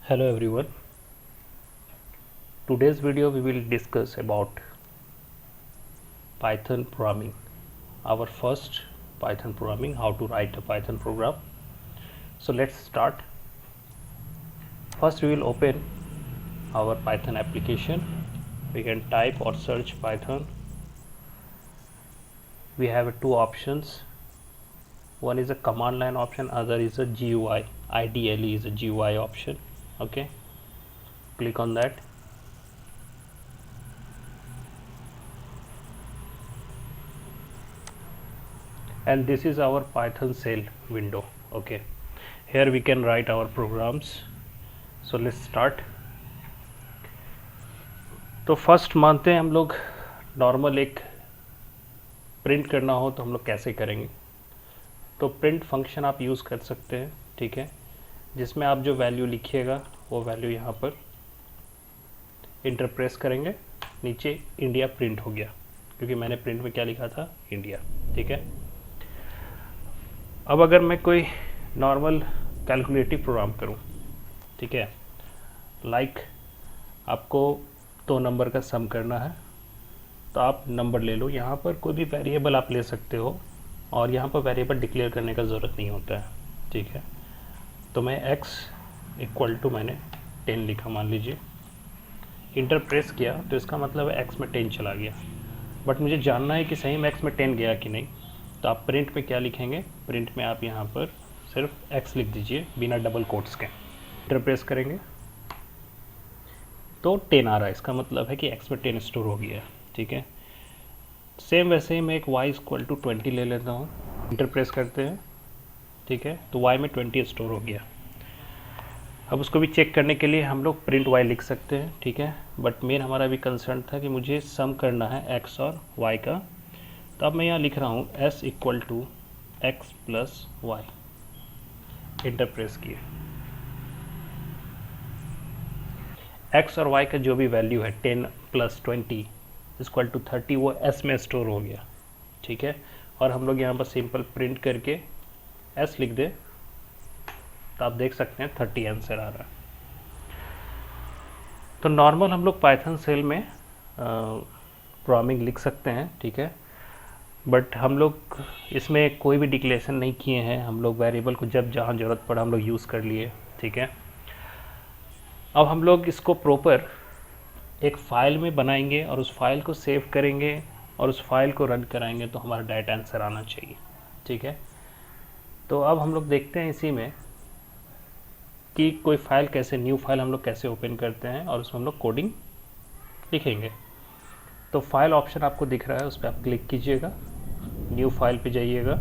Hello everyone. Today's video we will discuss about Python programming. Our first Python programming, how to write a Python program. So let's start. First we will open our Python application. We can type or search Python. We have two options. One is a command line option, other is a GUI. Ideally is a GUI option. Okay. Click on that. And this is our Python shell window. Okay, here we can write our programs. So let's start. तो first मानते हैं हम लोग normal एक print करना हो तो हम लोग कैसे करेंगे। तो प्रिंट फंक्शन आप यूज़ कर सकते हैं, ठीक है, जिसमें आप जो वैल्यू लिखिएगा वो वैल्यू यहाँ पर इंटर प्रेस करेंगे, नीचे इंडिया प्रिंट हो गया क्योंकि मैंने प्रिंट में क्या लिखा था, इंडिया। ठीक है, अब अगर मैं कोई नॉर्मल कैलकुलेटिव प्रोग्राम करूं, ठीक है, लाइक आपको 2 नंबर का सम करना है तो आप नंबर ले लो, यहाँ पर कोई भी वेरिएबल आप ले सकते हो और यहाँ पर वेरिएबल डिक्लेयर करने का ज़रूरत नहीं होता है। ठीक है, तो मैं x इक्वल टू मैंने 10 लिखा, मान लीजिए, इंटर प्रेस किया तो इसका मतलब है x में 10 चला गया, बट मुझे जानना है कि सही में x में 10 गया कि नहीं। तो आप प्रिंट में क्या लिखेंगे, प्रिंट में आप यहाँ पर सिर्फ x लिख दीजिए बिना डबल कोट्स के, इंटर प्रेस करेंगे तो 10 आ रहा है, इसका मतलब है कि x में 10 स्टोर हो गया है। ठीक है, सेम वैसे ही मैं एक y इक्वल टू 20 ले लेता हूँ, इंटर प्रेस करते हैं, ठीक है, तो y में 20 स्टोर हो गया। अब उसको भी चेक करने के लिए हम लोग प्रिंट y लिख सकते हैं, ठीक है, बट मेन हमारा भी कंसर्न था कि मुझे सम करना है x और y का। तो अब मैं यहाँ लिख रहा हूँ s equal to X plus Y, enter press किए, x और y का जो भी वैल्यू है 10 प्लस 20 इक्वल टू 30 वो s में स्टोर हो गया। ठीक है, और हम लोग यहाँ पर सिंपल प्रिंट करके s लिख दे तो आप देख सकते हैं 30 आंसर आ रहा है। तो नॉर्मल हम लोग पाइथन शेल में प्रोग्रामिंग लिख सकते हैं, ठीक है, बट हम लोग इसमें कोई भी डिक्लेरेशन नहीं किए हैं, हम लोग वेरिएबल को जब जहाँ ज़रूरत पड़ा हम लोग यूज़ कर लिए। ठीक है, अब हम लोग इसको प्रॉपर एक फ़ाइल में बनाएंगे और उस फाइल को सेव करेंगे और उस फाइल को रन कराएंगे तो हमारा डायरेक्ट आंसर आना चाहिए। ठीक है, तो अब हम लोग देखते हैं इसी में कि कोई फाइल कैसे, न्यू फाइल हम लोग कैसे ओपन करते हैं और उसमें हम लोग कोडिंग लिखेंगे। तो फाइल ऑप्शन आपको दिख रहा है, उस पर आप क्लिक कीजिएगा, न्यू फाइल पे जाइएगा,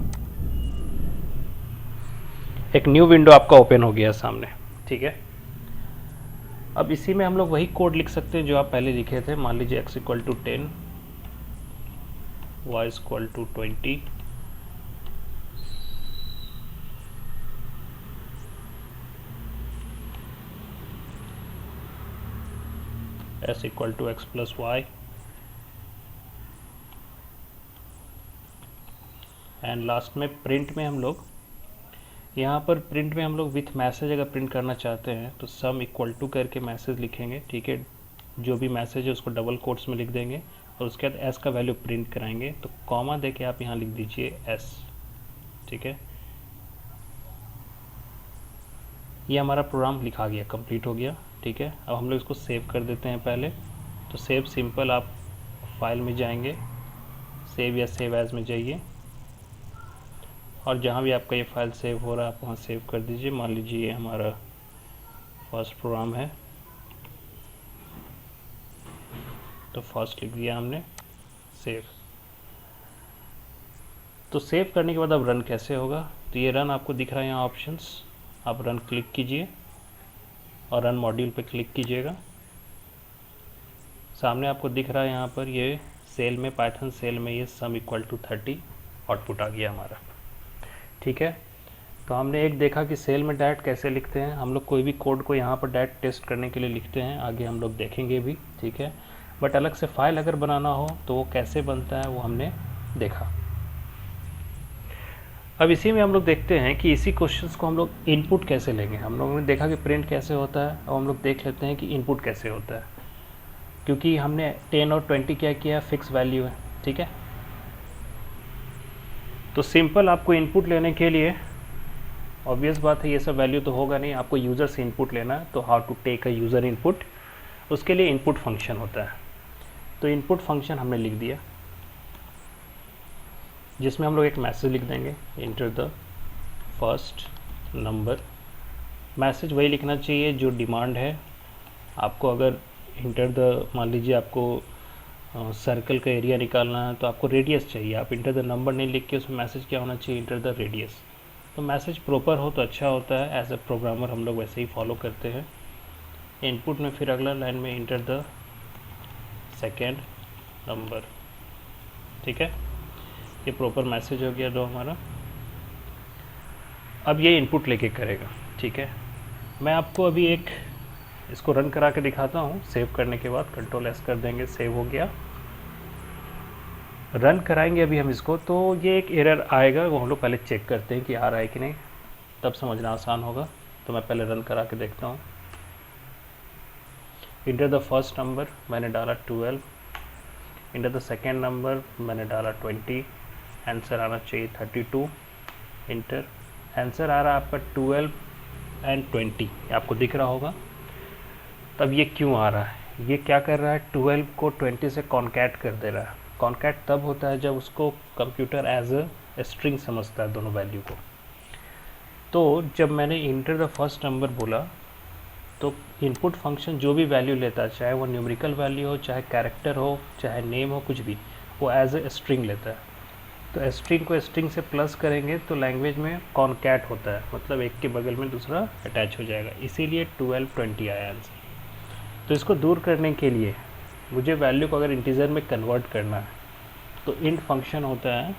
एक न्यू विंडो आपका ओपन हो गया सामने। ठीक है, अब इसी में हम लोग वही कोड लिख सकते हैं जो आप पहले लिखे थे। मान लीजिए x equal to 10, y equal to 20, s equal to X plus Y, and last में प्रिंट में हम लोग यहाँ पर प्रिंट में हम लोग विथ मैसेज अगर प्रिंट करना चाहते हैं तो सम इक्वल टू करके मैसेज लिखेंगे। ठीक है, जो भी मैसेज है उसको डबल कोट्स में लिख देंगे और उसके बाद एस का वैल्यू प्रिंट कराएंगे, तो कॉमा देके आप यहाँ लिख दीजिए एस। ठीक है, ये हमारा प्रोग्राम लिखा गया, कंप्लीट हो गया। ठीक है, अब हम लोग इसको सेव कर देते हैं पहले। तो सेव सिंपल, आप फाइल में जाएंगे, सेव या सेव एज में जाइए और जहाँ भी आपका ये फाइल सेव हो रहा है आप वहाँ सेव कर दीजिए। मान लीजिए ये हमारा फर्स्ट प्रोग्राम है, तो फर्स्ट लिख दिया हमने, सेव। तो सेव करने के बाद अब रन कैसे होगा, तो ये रन आपको दिख रहा है यहाँ ऑप्शंस, आप रन क्लिक कीजिए और रन मॉड्यूल पे क्लिक कीजिएगा। सामने आपको दिख रहा है यहाँ पर ये सेल में, पाइथन सेल में ये सम इक्वल टू 30 आउटपुट आ गया हमारा। ठीक है, तो हमने एक देखा कि सेल में डायरेक्ट कैसे लिखते हैं, हम लोग कोई भी कोड को यहाँ पर डायरेक्ट टेस्ट करने के लिए लिखते हैं, आगे हम लोग देखेंगे भी। ठीक है, बट अलग से फाइल अगर बनाना हो तो वो कैसे बनता है वो हमने देखा। अब इसी में हम लोग देखते हैं कि इसी क्वेश्चंस को हम लोग इनपुट कैसे लेंगे। हम लोगों ने देखा कि प्रिंट कैसे होता है, अब हम लोग देख लेते हैं कि इनपुट कैसे होता है, क्योंकि हमने 10 और 20 क्या किया, फिक्स वैल्यू है, ठीक है। तो सिंपल आपको इनपुट लेने के लिए ऑब्वियस बात है ये सब वैल्यू तो होगा नहीं, आपको यूज़र से इनपुट लेना है। तो how to take a user input, उसके लिए इनपुट फंक्शन होता है। तो इनपुट फंक्शन हमने लिख दिया, जिसमें हम लोग एक मैसेज लिख देंगे, inter the first number. Message वही लिखना चाहिए जो डिमांड है आपको। अगर इंटर द, मान लीजिए आपको सर्कल का एरिया निकालना है तो आपको रेडियस चाहिए, आप इंटर द नंबर नहीं लिख के उसमें मैसेज क्या होना चाहिए, इंटर द रेडियस। तो मैसेज प्रॉपर हो तो अच्छा होता है, एज ए प्रोग्रामर हम लोग वैसे ही फॉलो करते हैं। इनपुट में फिर अगला लाइन में इंटर द सेकेंड नंबर, ठीक है। ये प्रॉपर मैसेज हो गया दो हमारा। अब ये इनपुट लेके करेगा, ठीक है। मैं आपको अभी एक इसको रन करा के दिखाता हूँ। सेव करने के बाद कंट्रोल एस कर देंगे, सेव हो गया। रन कराएंगे अभी हम इसको, तो ये एक एरर आएगा, वो हम लोग पहले चेक करते हैं कि आ रहा है कि नहीं, तब समझना आसान होगा। तो मैं पहले रन करा के देखता हूँ। इंटर द फर्स्ट नंबर, मैंने डाला 12। इंटर द सेकेंड नंबर, मैंने डाला 20। आंसर आना चाहिए 32। इंटर, आंसर आ रहा है आपका 12 एंड 20, आपको दिख रहा होगा। तब ये क्यों आ रहा है, ये क्या कर रहा है, 12 को 20 से कॉन्कैट कर दे रहा है। कॉन्कैट तब होता है जब उसको कंप्यूटर एज अ स्ट्रिंग समझता है दोनों वैल्यू को। तो जब मैंने इंटर द फर्स्ट नंबर बोला तो इनपुट फंक्शन जो भी वैल्यू लेता है, चाहे वो न्यूमेरिकल वैल्यू हो, चाहे कैरेक्टर हो, चाहे नेम हो, कुछ भी, वो एज अ स्ट्रिंग लेता है। तो स्ट्रिंग को स्ट्रिंग से प्लस करेंगे तो लैंग्वेज में कॉन्कैट होता है, मतलब एक के बगल में दूसरा अटैच हो जाएगा, इसीलिए 12 20 आया आंसर। तो इसको दूर करने के लिए मुझे वैल्यू को अगर इंटीजर में कन्वर्ट करना है तो इंट फंक्शन होता है।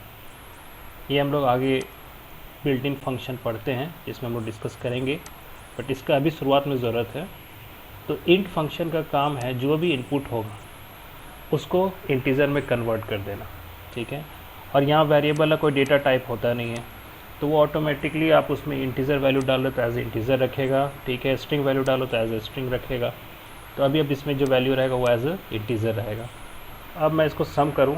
ये हम लोग आगे बिल्ट इन फंक्शन पढ़ते हैं, जिसमें हम लोग डिस्कस करेंगे, बट इसका अभी शुरुआत में ज़रूरत है। तो इंट फंक्शन का काम है जो भी इनपुट होगा उसको इंटीजर में कन्वर्ट कर देना, ठीक है। और यहाँ वेरिएबल का कोई डेटा टाइप होता नहीं है, तो वो ऑटोमेटिकली आप उसमें इंटीजर वैल्यू डालो तो एज ए इंटीजर रखेगा, ठीक है। स्ट्रिंग वैल्यू डालो तो एज ए स्ट्रिंग रखेगा। तो अभी अब इसमें जो वैल्यू रहेगा वो एज ए इंटीजर रहेगा। अब मैं इसको सम करूँ,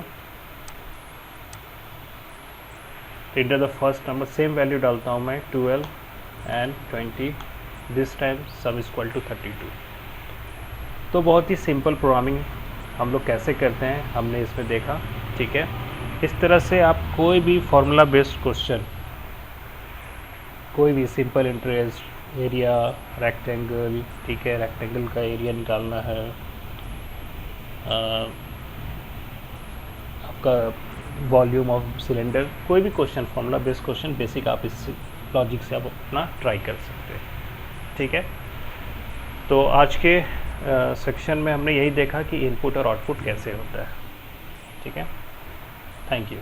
enter the first number, same value डालता हूँ मैं 12 and 20, this time sum is equal to 32। तो बहुत ही सिंपल प्रोग्रामिंग हम लोग कैसे करते हैं हमने इसमें देखा, ठीक है। इस तरह से आप कोई भी फार्मूला बेस्ड क्वेश्चन, कोई भी सिंपल इंटरेस्ट, एरिया, रेक्टेंगल, ठीक है, रेक्टेंगल का एरिया निकालना है, आपका वॉल्यूम ऑफ सिलेंडर, कोई भी question, formula based question basic, आप इस लॉजिक से आप अपना ट्राई कर सकते हैं, ठीक है। तो आज के सेक्शन में हमने यही देखा कि इनपुट और आउटपुट कैसे होता है, ठीक है। Thank you.